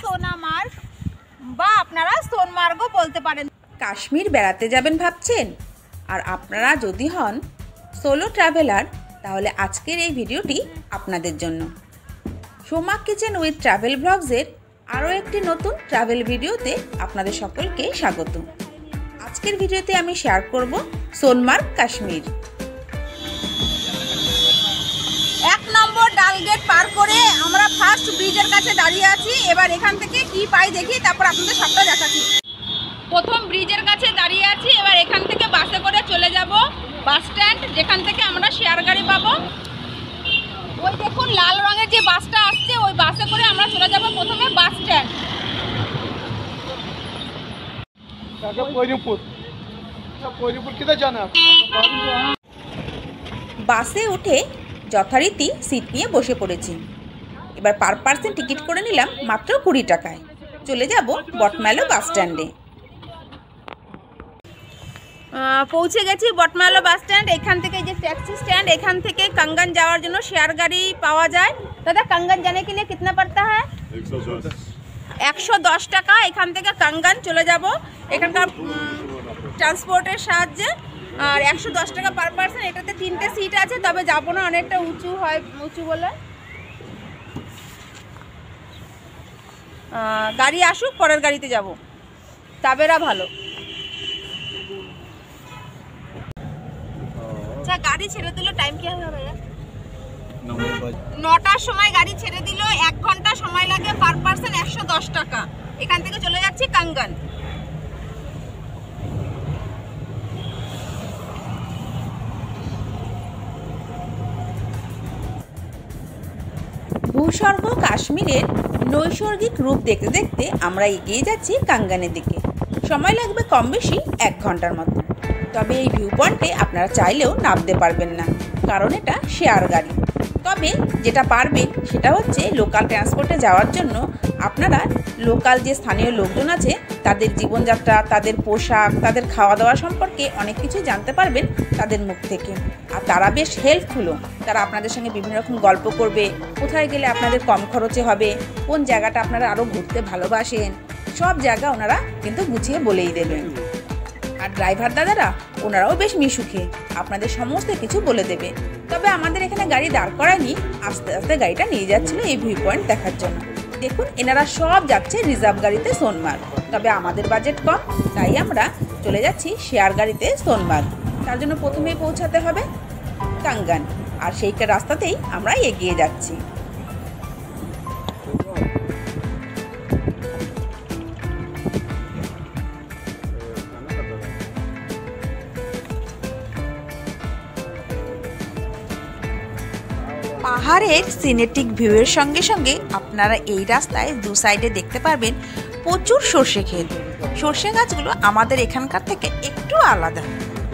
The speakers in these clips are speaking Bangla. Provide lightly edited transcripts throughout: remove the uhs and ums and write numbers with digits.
সোনামার্গ বা আপনারা সোনমার্গও বলতে পারেন। কাশ্মীর বেড়াতে যাবেন ভাবছেন, আর আপনারা যদি হন সোলো ট্রাভেলার, তাহলে আজকের এই ভিডিওটি আপনাদের জন্য। সোমা কিচেন উইথ ট্রাভেল ব্লগসের আরও একটি নতুন ট্রাভেল ভিডিওতে আপনাদের সকলকে স্বাগত। আজকের ভিডিওতে আমি শেয়ার করব সোনমার্গ, কাশ্মীর। 1 নম্বর ডালগেট পার করে আমরা ফার্স্ট ব্রিজের কাছে দাঁড়িয়ে আছি। এবার এখান থেকে কি পাই দেখি, তারপর আপনাদের সবটা দেখাচ্ছি। প্রথম ব্রিজের কাছে দাঁড়িয়ে আছি। এবার এখান থেকে বাসে করে চলে যাব বাস স্ট্যান্ড, যেখান থেকে আমরা শেয়ার গাড়ি পাবো। ওই দেখুন লাল রঙের যে বাসটা আসছে, ওই বাসে করে আমরা চলে যাব প্রথমে বাস স্ট্যান্ড। বাসে উঠে যথারীতি সিট নিয়ে বসে পড়েছি। এবার পার পার্সন টিকিট করে নিলাম মাত্র 20 টাকায়। চলে যাব বটমালো বাস স্ট্যান্ডে। পৌঁছে গেছি বটমালো বাস স্ট্যান্ড। এখান থেকে যে ট্যাক্সি স্ট্যান্ড, এখান থেকে কাঙ্গন যাওয়ার জন্য শেয়ার গাড়ি পাওয়া যায়। দাদা কাঙ্গন जाने के लिए कितना पड़ता है? 110 টাকা। এখান থেকে কাঙ্গন চলে যাব এখানকার ট্রান্সপোর্টের সাহায্যে। আর 110 টাকা পার পার্সন। এটাতে 3টে সিট আছে, তবে যাবো না, অনেকটা উঁচু হয়, উঁচু বলে। গাড়ি আসুক, পরের গাড়িতে যাব। তাবেরা ভালো। আচ্ছা, গাড়ি ছেড়ে দিল, টাইম কি হবে ভাইয়া? 9টার সময় গাড়ি ছেড়ে দিল। 1 ঘন্টা সময় লাগে, পার পার্সন 110 টাকা। এখান থেকে চলে যাচ্ছি কাঙ্গন। ভূস্বর্গ কাশ্মীরের নৈসর্গিক রূপ দেখতে দেখতে আমরা এগিয়ে যাচ্ছি কাঙ্গনের দিকে। সময় লাগবে কম বেশি 1 ঘন্টার মতো। তবে এই ভিউ পয়েন্টে আপনারা চাইলেও নামতে পারবেন না, কারণ এটা শেয়ার গাড়ি। তবে যেটা পারবেন সেটা হচ্ছে লোকাল ট্রান্সপোর্টে যাওয়ার জন্য আপনারা লোকাল যে স্থানীয় লোকজন আছে তাদের জীবনযাত্রা, তাদের পোশাক, তাদের খাওয়া দাওয়া সম্পর্কে অনেক কিছু জানতে পারবেন তাদের মুখ থেকে। আর তারা বেশ হেল্পফুলও। তারা আপনাদের সঙ্গে বিভিন্ন রকম গল্প করবে, কোথায় গেলে আপনাদের কম খরচে হবে, কোন জায়গাটা আপনারা আরও ঘুরতে ভালোবাসেন, সব জায়গা ওনারা কিন্তু গুছিয়ে বলেই দেবেন। আর ড্রাইভার দাদারা ওনারাও বেশ মিশুকে, আপনাদের সমস্ত কিছু বলে দেবে। তবে আমাদের এখানে গাড়ি দাঁড় করায়নি, আস্তে আস্তে গাড়িটা নিয়ে যাচ্ছিল এই ভিউ পয়েন্ট দেখার জন্য। দেখুন এনারা সব যাচ্ছে রিজার্ভ গাড়িতে সোনমার্গ। তবে আমাদের বাজেট কম, তাই আমরা চলে যাচ্ছি শেয়ার গাড়িতে সোনমার্গ। তার জন্য প্রথমেই পৌঁছাতে হবে কাঙ্গন, আর সেই রাস্তাতেই আমরা এগিয়ে যাচ্ছি। পাহাড়ের সিনেটিক ভিউয়ের সঙ্গে সঙ্গে আপনারা এই রাস্তায় দু সাইডে দেখতে পারবেন প্রচুর সর্ষে ক্ষেত। সর্ষে গাছগুলো আমাদের এখানকার থেকে একটু আলাদা।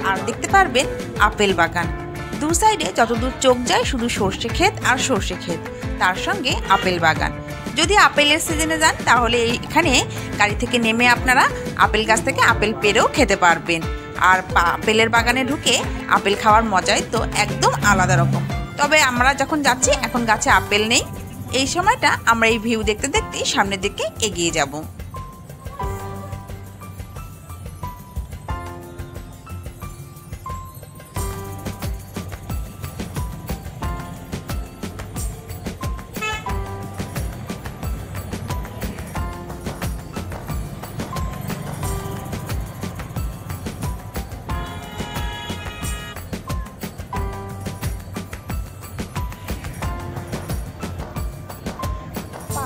আর দেখতে পারবেন আপেল বাগান। দু সাইডে যতদূর চোখ যায় শুধু সর্ষে ক্ষেত আর সর্ষে ক্ষেত, তার সঙ্গে আপেল বাগান। যদি আপেলের সিজনে যান তাহলে এখানে গাড়ি থেকে নেমে আপনারা আপেল গাছ থেকে আপেল পেড়েও খেতে পারবেন। আর আপেলের বাগানে ঢুকে আপেল খাওয়ার মজাই তো একদম আলাদা রকম। তবে আমরা যখন যাচ্ছি এখন গাছে আপেল নেই। এই সময়টা আমরা এই ভিউ দেখতে দেখতেই সামনের দিকে এগিয়ে যাব।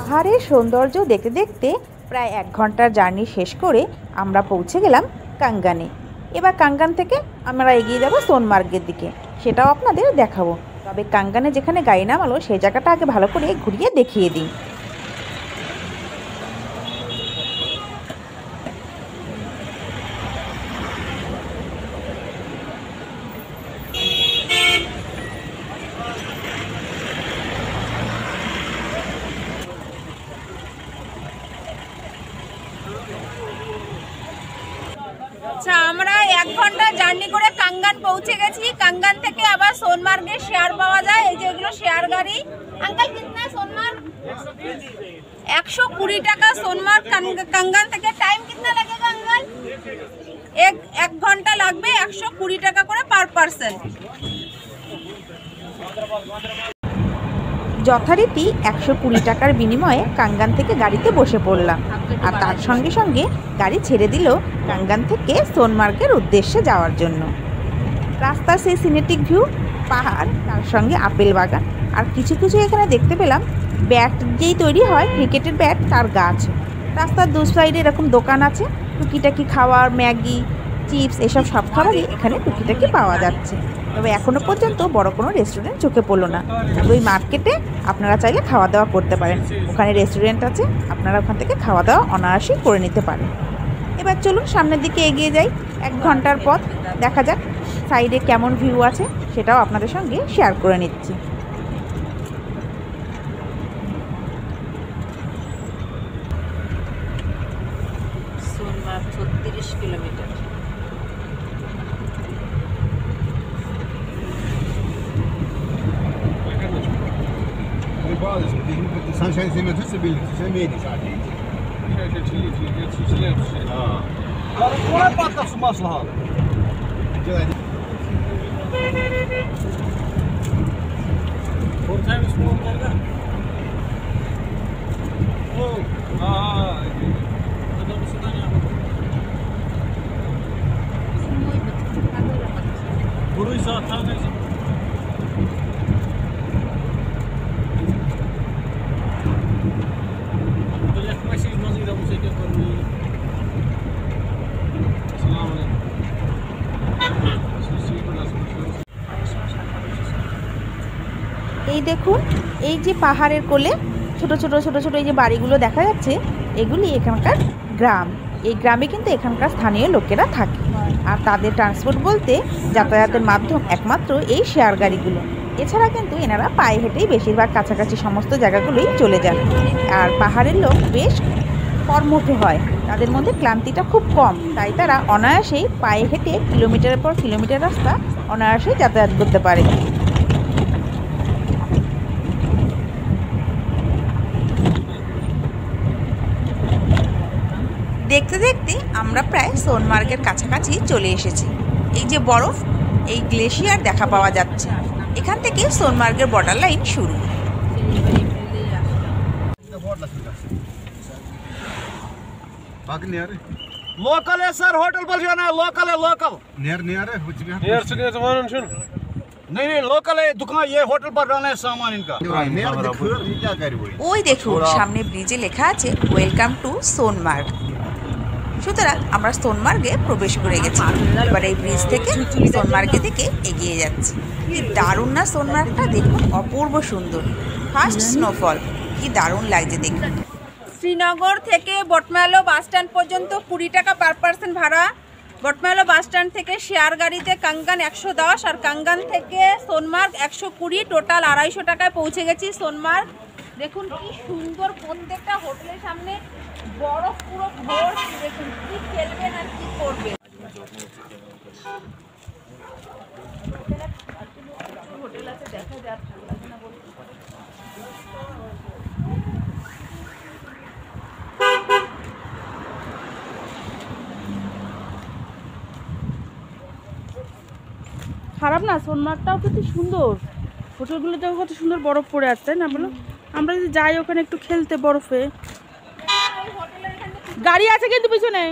পাহাড়ের সৌন্দর্য দেখতে দেখতে প্রায় 1 ঘন্টার জার্নি শেষ করে আমরা পৌঁছে গেলাম কাঙ্গনে। এবার কাঙ্গন থেকে আমরা এগিয়ে যাব সোনমার্গের দিকে, সেটাও আপনাদের দেখাবো। তবে কাঙ্গনে যেখানে গাড়ি নামালো সেই জায়গাটা আগে ভালো করে ঘুরিয়ে দেখিয়ে দিই। আচ্ছা, আমরা 1 ঘন্টা জার্নি করে কাঙ্গন পৌঁছে গেছি। কাঙ্গন থেকে আবার সোনমার্গে শেয়ার পাওয়া যায়। এই যে এগুলো শেয়ার গাড়ি। अंकल कितना है सोनमार्ग? 120 টাকা सोनमार्ग कंगन থেকে। टाइम कितना लगेगा अंकल? एक घंटा লাগবে। 120 টাকা করে পার পারসন। যথারীতি 120 টাকার বিনিময়ে কাঙ্গান থেকে গাড়িতে বসে পড়লাম, আর তার সঙ্গে সঙ্গে গাড়ি ছেড়ে দিল কাঙ্গান থেকে সোনমার্গের উদ্দেশ্যে যাওয়ার জন্য। রাস্তার সেই সিনেটিক ভিউ, পাহাড়, তার সঙ্গে আপেল বাগান, আর কিছু কিছু এখানে দেখতে পেলাম ব্যাট যেই তৈরি হয় ক্রিকেটের ব্যাট, তার গাছ। রাস্তার দু সাইডে এরকম দোকান আছে, টুকিটাকি খাওয়ার, ম্যাগি, চিপস, এসব সব খাবারই এখানে টুকিটাকি পাওয়া যাচ্ছে। তবে এখনও পর্যন্ত বড় কোনো রেস্টুরেন্ট চোখে পড়লো না। ওই মার্কেটে আপনারা চাইলে খাওয়া দাওয়া করতে পারেন, ওখানে রেস্টুরেন্ট আছে, আপনারা ওখান থেকে খাওয়া দাওয়া অনায়াসেই করে নিতে পারেন। এবার চলুন সামনের দিকে এগিয়ে যাই। 1 ঘন্টার পথ, দেখা যাক সাইডে কেমন ভিউ আছে, সেটাও আপনাদের সঙ্গে শেয়ার করে নিচ্ছি। Sonamarg 36 kilometre. Sunshine Cement hızlı birlikte sen neydi zaten? Ona patlasın maslahat. এই দেখুন, এই যে পাহাড়ের কোলে ছোট ছোট ছোট ছোট এই যে বাড়িগুলো দেখা যাচ্ছে, এগুলি এখানকার গ্রাম। এই গ্রামে কিন্তু এখানকার স্থানীয় লোকেরা থাকে, আর তাদের ট্রান্সপোর্ট বলতে যাতায়াতের মাধ্যম একমাত্র এই শেয়ার গাড়িগুলো। এছাড়া কিন্তু এনারা পায়ে হেঁটেই বেশিরভাগ কাছাকাছি সমস্ত জায়গাগুলোই চলে যান। আর পাহাড়ের লোক বেশ কর্মঠ হয়, তাদের মধ্যে ক্লান্তিটা খুব কম, তাই তারা অনায়াসেই পায়ে হেঁটে কিলোমিটারের পর কিলোমিটার রাস্তা অনায়াসেই যাতায়াত করতে পারে। দেখতে দেখতে আমরা প্রায় সোনমার্গের কাছাকাছি চলে এসেছি। এই যে বরফ, এই গ্লেশিয়ার দেখা পাওয়া যাচ্ছে। এখান থেকে সোনমার্গের বর্ডার লাইন শুরু। Lokal है सर, होटल पर जाना है, लोकल है, लोकल। नेर नेर है, नेर से गए सामान सुन। नहीं नहीं लोकल है, दुकान ये होटल पर डालना है सामान इनका। नेर दिखो क्या कर रही है। ওই দেখুন সামনে ব্রিজে লেখা আছে ওয়েলকাম টু সোনমার্গ। সুতরাং আমরা সোনমার্গে প্রবেশ করে গেছি। এবার এই ব্রিজ থেকে সোনমার্গের দিকে এগিয়ে যাচ্ছি। কি দারুণ না সোনমার্গটা, দেখুন অপূর্ব সুন্দর। ফার্স্ট স্নোফল, কি দারুণ লাগছে দেখুন। শ্রীনগর থেকে বটমালো বাস স্ট্যান্ড পর্যন্ত 20 টাকা পার পারসন ভাড়া। বটমালো বাস স্ট্যান্ড থেকে শেয়ার গাড়িতে কাঙ্গান 110, আর কাঙ্গান থেকে সোনমার্গ 120, টোটাল 250 টাকায় পৌঁছে গেছি সোনমার্গ। দেখুন কি সুন্দর, প্রত্যেকটা হোটেলের সামনে বরফ পুরো ভোর। দেখুন কি খেলবেন আর কি করবেন। হোটেল আছে, দেখা যাক, ভালো লাগে না বলতে। খারাপ না, সোনমার্গটাও কিন্তু সুন্দর। হোটেলগুলোতেও কত সুন্দর বরফ পড়ে আছে, তাই না বলো? আমরা যদি যাই ওখানে একটু খেলতে বরফে। গাড়ি আছে কিন্তু পিছনে।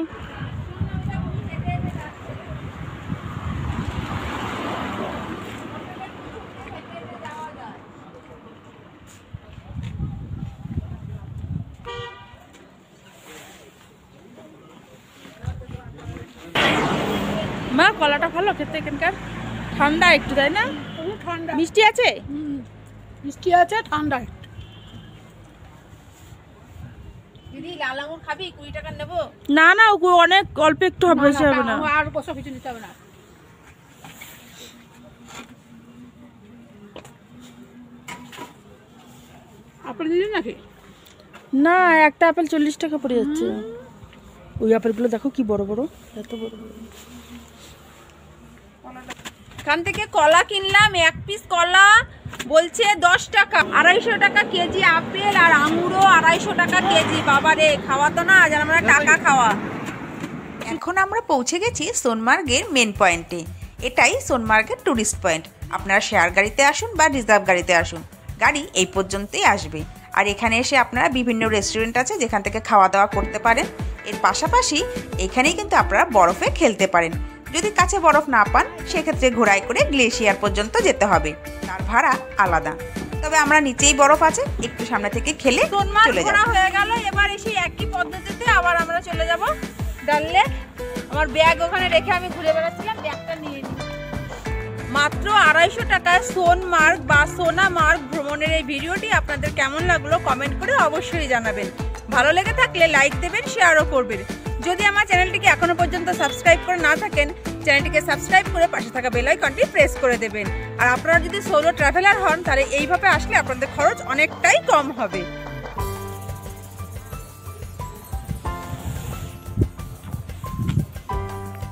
মা কলাটা ভালো খেতে এখানকার, ঠান্ডা একটু, তাই না? ঠান্ডা, মিষ্টি আছে, মিষ্টি আছে, ঠান্ডা। দিদি লাল আঙুর খাবি? 20 টাকা নেবো। না না, অনেক অল্প একটু হবে, বেশি হবে না। আর বসে কিছু নিতে হবে না। আপেল নিলি নাকি? না, একটা আপেল 40 টাকা পড়ে যাচ্ছে। ওই আপেলগুলো দেখো কি বড় বড়, এত বড় বড়। এখান থেকে কলা কিনলাম, 1 পিস কলা বলছে 10 টাকা। 250 টাকা কেজি আপেল আর আঙুরও 250 টাকা কেজি। বাবারে, খাওয়া তো না, যেন আমরা টাকা খাওয়া। এখন আমরা পৌঁছে গেছি সোনমার্গের মেন পয়েন্টে। এটাই সোনমার্গের ট্যুরিস্ট পয়েন্ট। আপনারা শেয়ার গাড়িতে আসুন বা রিজার্ভ গাড়িতে আসুন, গাড়ি এই পর্যন্তই আসবে। আর এখানে এসে আপনারা বিভিন্ন রেস্টুরেন্ট আছে যেখান থেকে খাওয়া দাওয়া করতে পারেন। এর পাশাপাশি এখানেই কিন্তু আপনারা বরফে খেলতে পারেন। যদি কাছে বরফ না পান সেক্ষেত্রে ঘোড়ায় করে গ্লেশিয়ার পর্যন্ত যেতে হবে, তার ভাড়া আলাদা। তবে আমরা নিচেই বরফ আছে, একটু সামনে থেকে খেলে সোনমার্গ চলে ঘোরা যাব। হয়ে গেল। এবার এসে একই পদ্ধতিতে আবার আমরা চলে যাব ডাল লেক। আমার ব্যাগ ওখানে রেখে আমি ঘুরে বেড়াচ্ছিলাম, ব্যাগটা নিয়ে নিই। মাত্র 250 টাকায় সোনমার্গ বা সোনামার্গ ভ্রমণের এই ভিডিওটি আপনাদের কেমন লাগলো কমেন্ট করে অবশ্যই জানাবেন। ভালো লেগে থাকলে লাইক দেবেন, শেয়ারও করবেন। যদি আমার চ্যানেলটিকে এখনো পর্যন্ত সাবস্ক্রাইব করে না থাকেন, চ্যানেলটিকে সাবস্ক্রাইব করে পাশে থাকা বেল আইকনটি প্রেস করে দেবেন। আর আপনারা যদি সোলো ট্রাভেলার হন তাহলে এইভাবে আসলে আপনাদের খরচ অনেকটাই কম হবে।